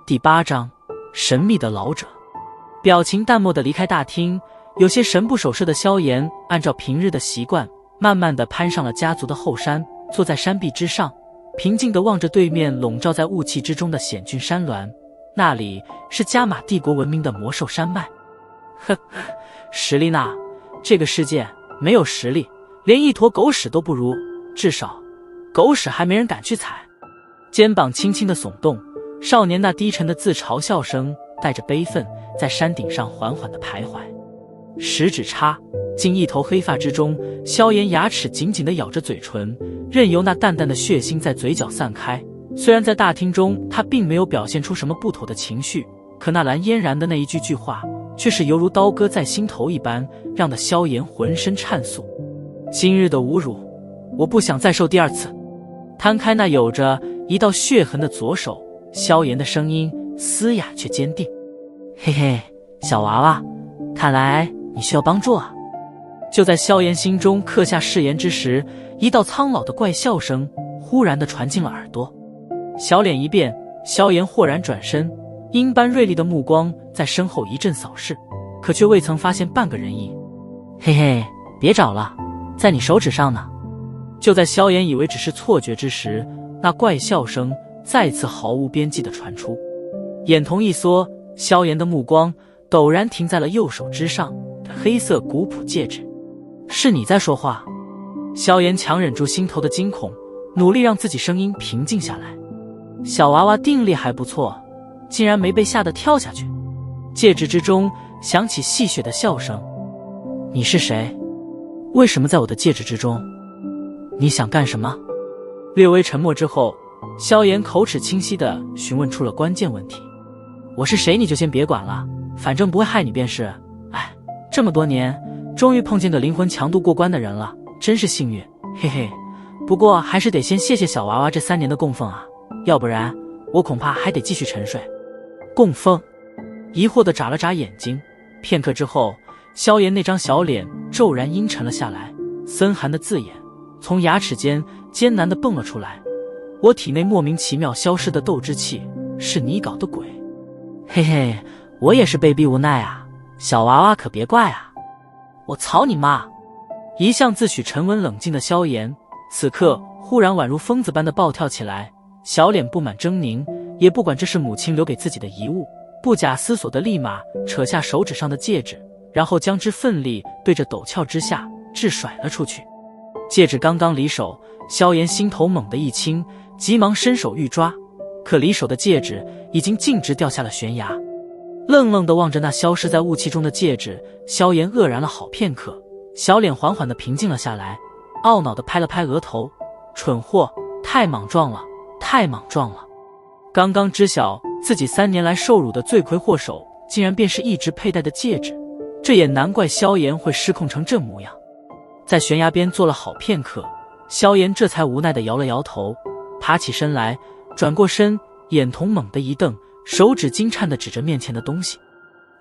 第8章，神秘的老者。表情淡漠地离开大厅，有些神不守舍的萧炎按照平日的习惯，慢慢地攀上了家族的后山，坐在山壁之上，平静地望着对面笼罩在雾气之中的险峻山峦。那里是加玛帝国闻名的魔兽山脉。呵，实力呢？这个世界没有实力，连一坨狗屎都不如，至少狗屎还没人敢去踩。肩膀轻轻地耸动，少年那低沉的自嘲笑声带着悲愤，在山顶上缓缓地徘徊。食指插进一头黑发之中，萧炎牙齿紧紧地咬着嘴唇，任由那淡淡的血腥在嘴角散开。虽然在大厅中他并没有表现出什么不妥的情绪，可那蓝嫣然的那一句话却是犹如刀割在心头一般，让得萧炎浑身颤酥。今日的侮辱，我不想再受第2次。摊开那有着一道血痕的左手，萧炎的声音嘶哑却坚定。嘿嘿，小娃娃，看来你需要帮助啊。就在萧炎心中刻下誓言之时，一道苍老的怪笑声忽然地传进了耳朵。小脸一变，萧炎豁然转身，鹰般锐利的目光在身后一阵扫视，可却未曾发现半个人影。嘿嘿，别找了，在你手指上呢。就在萧炎以为只是错觉之时，那怪笑声再次毫无边际地传出。眼瞳一缩，萧炎的目光陡然停在了右手之上的黑色古朴戒指。是你在说话？萧炎强忍住心头的惊恐，努力让自己声音平静下来。小娃娃定力还不错，竟然没被吓得跳下去。戒指之中响起戏谑的笑声。你是谁？为什么在我的戒指之中？你想干什么？略微沉默之后，萧炎口齿清晰地询问出了关键问题。我是谁你就先别管了，反正不会害你便是。哎，这么多年终于碰见个灵魂强度过关的人了，真是幸运，嘿嘿。不过还是得先谢谢小娃娃这3年的供奉啊，要不然我恐怕还得继续沉睡。供奉？疑惑地眨了眨眼睛，片刻之后，萧炎那张小脸骤然阴沉了下来，森寒的字眼从牙齿间艰难地蹦了出来。我体内莫名其妙消失的斗之气，是你搞的鬼。嘿嘿，我也是被逼无奈啊，小娃娃可别怪啊。我操你妈！一向自诩沉稳冷静的萧炎，此刻忽然宛如疯子般的暴跳起来，小脸布满狰狞，也不管这是母亲留给自己的遗物，不假思索的立马扯下手指上的戒指，然后将之奋力对着陡峭之下掷甩了出去。戒指刚刚离手，萧炎心头猛地一轻，急忙伸手欲抓，可离手的戒指已经径直掉下了悬崖。愣愣地望着那消失在雾气中的戒指，萧炎愕然了好片刻，小脸缓缓地平静了下来，懊恼地拍了拍额头，蠢货，太莽撞了，太莽撞了。刚刚知晓自己3年来受辱的罪魁祸首，竟然便是一直佩戴的戒指，这也难怪萧炎会失控成这模样。在悬崖边坐了好片刻，萧炎这才无奈地摇了摇头，爬起身来，转过身，眼瞳猛地一瞪，手指惊颤地指着面前的东西。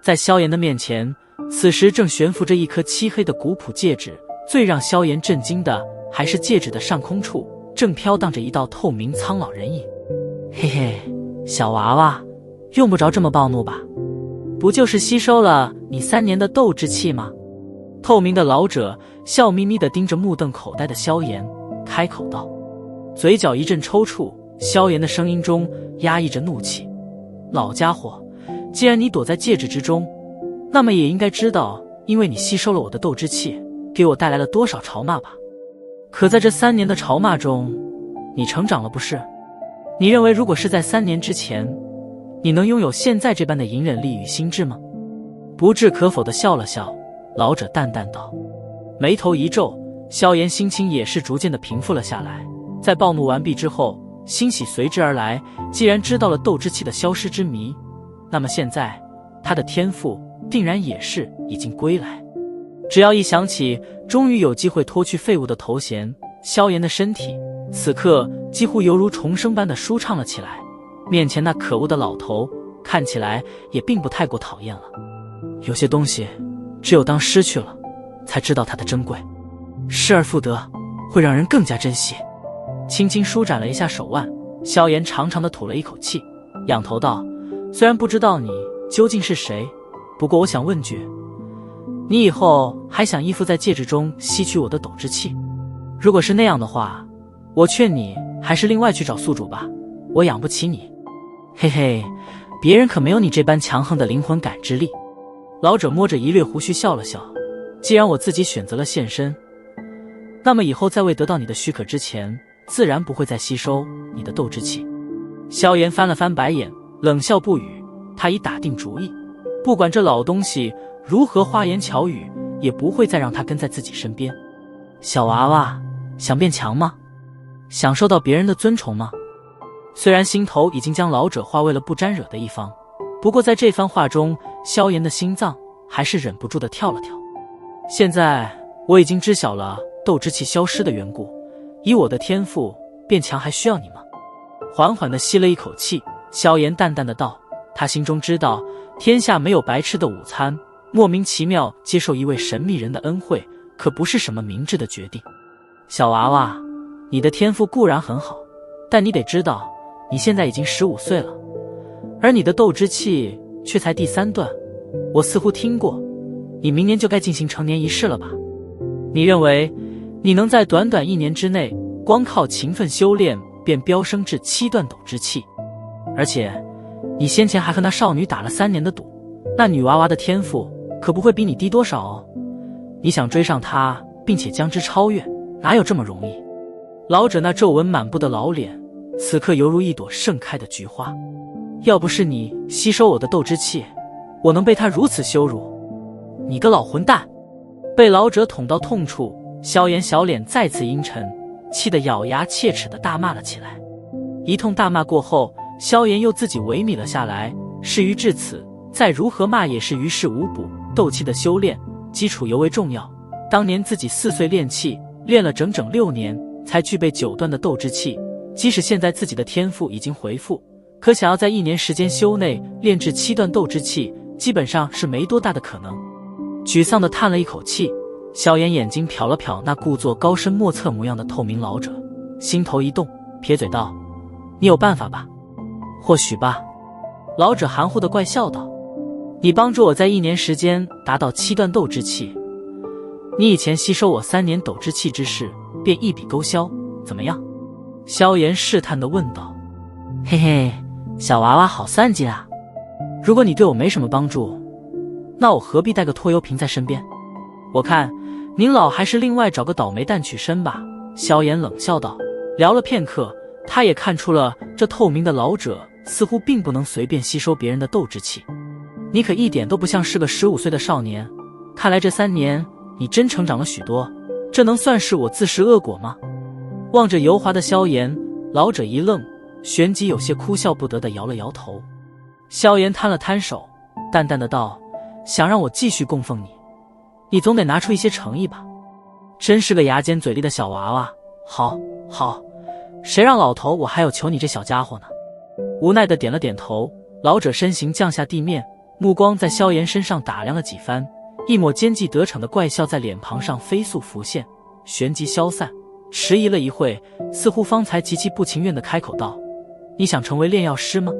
在萧炎的面前，此时正悬浮着一颗漆黑的古朴戒指，最让萧炎震惊的还是戒指的上空处正飘荡着一道透明苍老人影。嘿嘿，小娃娃，用不着这么暴怒吧，不就是吸收了你3年的斗志气吗？透明的老者笑眯眯地盯着目瞪口呆的萧炎，开口道，嘴角一阵抽搐，萧炎的声音中压抑着怒气。老家伙，既然你躲在戒指之中，那么也应该知道，因为你吸收了我的斗之气，给我带来了多少嘲骂吧。可在这3年的嘲骂中，你成长了不是？你认为如果是在3年之前，你能拥有现在这般的隐忍力与心智吗？不置可否地笑了笑，老者淡淡道。眉头一皱，萧炎心情也是逐渐地平复了下来。在暴怒完毕之后，欣喜随之而来，既然知道了斗之气的消失之谜，那么现在他的天赋定然也是已经归来。只要一想起终于有机会脱去废物的头衔，萧炎的身体此刻几乎犹如重生般的舒畅了起来。面前那可恶的老头看起来也并不太过讨厌了。有些东西只有当失去了才知道它的珍贵，失而复得会让人更加珍惜。轻轻舒展了一下手腕，萧炎长长的吐了一口气，仰头道，虽然不知道你究竟是谁，不过我想问句，你以后还想依附在戒指中吸取我的斗之气？如果是那样的话，我劝你还是另外去找宿主吧，我养不起你。嘿嘿，别人可没有你这般强横的灵魂感知力。老者摸着一掠胡须笑了笑，既然我自己选择了现身，那么以后在未得到你的许可之前，自然不会再吸收你的斗之气。萧炎翻了翻白眼，冷笑不语。他已打定主意，不管这老东西如何花言巧语，也不会再让他跟在自己身边。小娃娃，想变强吗？想受到别人的尊崇吗？虽然心头已经将老者划为了不沾惹的一方，不过在这番话中，萧炎的心脏还是忍不住地跳了跳。现在我已经知晓了斗之气消失的缘故，以我的天赋变强还需要你吗？缓缓地吸了一口气，萧炎淡淡的道，他心中知道天下没有白吃的午餐，莫名其妙接受一位神秘人的恩惠，可不是什么明智的决定。小娃娃，你的天赋固然很好，但你得知道你现在已经15岁了，而你的斗之气却才第3段。我似乎听过，你明年就该进行成年仪式了吧？你认为你能在短短1年之内，光靠勤奋修炼便飙升至7段斗之气？而且你先前还和那少女打了3年的赌，那女娃娃的天赋可不会比你低多少哦。你想追上她，并且将之超越，哪有这么容易？老者那皱纹满布的老脸，此刻犹如一朵盛开的菊花。要不是你吸收我的斗之气，我能被他如此羞辱？你个老混蛋！被老者捅到痛处，萧炎小脸再次阴沉，气得咬牙切齿地大骂了起来。一通大骂过后，萧炎又自己萎靡了下来。事于至此，再如何骂也是于事无补。斗气的修炼基础尤为重要。当年自己4岁练气，练了整整6年，才具备9段的斗之气。即使现在自己的天赋已经回复，可想要在1年时间修内练至7段斗之气，基本上是没多大的可能。沮丧地叹了一口气，萧炎眼睛瞟了瞟那故作高深莫测模样的透明老者，心头一动，撇嘴道：“你有办法吧？”“或许吧。”老者含糊地怪笑道：“你帮助我在1年时间达到7段斗之气，你以前吸收我3年斗之气之事，便一笔勾销，怎么样？”萧炎试探地问道。“嘿嘿，小娃娃好算计啊！如果你对我没什么帮助，那我何必带个拖油瓶在身边？我看您老还是另外找个倒霉蛋取身吧。”萧炎冷笑道。聊了片刻，他也看出了这透明的老者似乎并不能随便吸收别人的斗之气。你可一点都不像是个15岁的少年，看来这3年你真成长了许多，这能算是我自食恶果吗？望着油滑的萧炎，老者一愣，旋即有些哭笑不得地摇了摇头。萧炎摊了摊手，淡淡的道：“想让我继续供奉你，你总得拿出一些诚意吧。真是个牙尖嘴利的小娃娃。好，好，谁让老头我还有求你这小家伙呢？”无奈的点了点头，老者身形降下地面，目光在萧炎身上打量了几番，一抹奸计得逞的怪笑在脸庞上飞速浮现，旋即消散。迟疑了一会，似乎方才极其不情愿地开口道：“你想成为炼药师吗？”